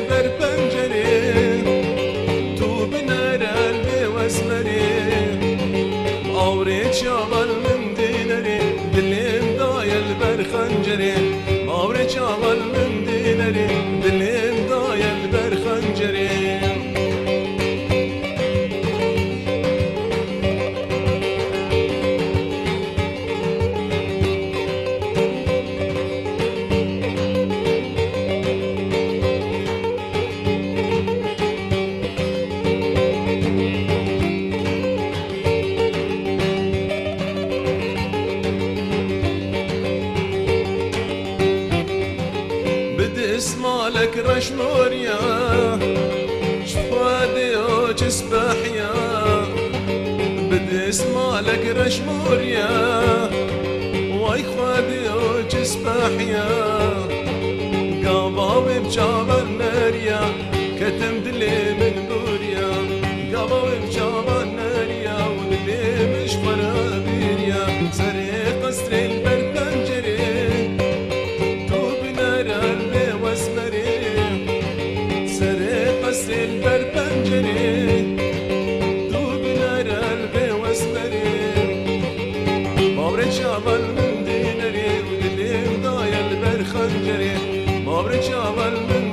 البر بنجري تو بنار قلبي واسمري أوريت شغل من دينري دلي مضايا البر خنجري أوريت شغل من دينري دلي مضايا البر خنجري اسمالك رشموريا شفادي وجسبحيا بدي اسمالك رشموريا واي خوادي وجسبحيا قاباوي بجابر ناريا كتم دلي من بوريا قاباوي بجابر ناريا ودلي مش فرابيريا سري قصر البردن جري قصر البر بنجري دوب نار قلبي واسمري مابرد شغل من دينري ودلي مضايا البر خنجري مابرد شغل من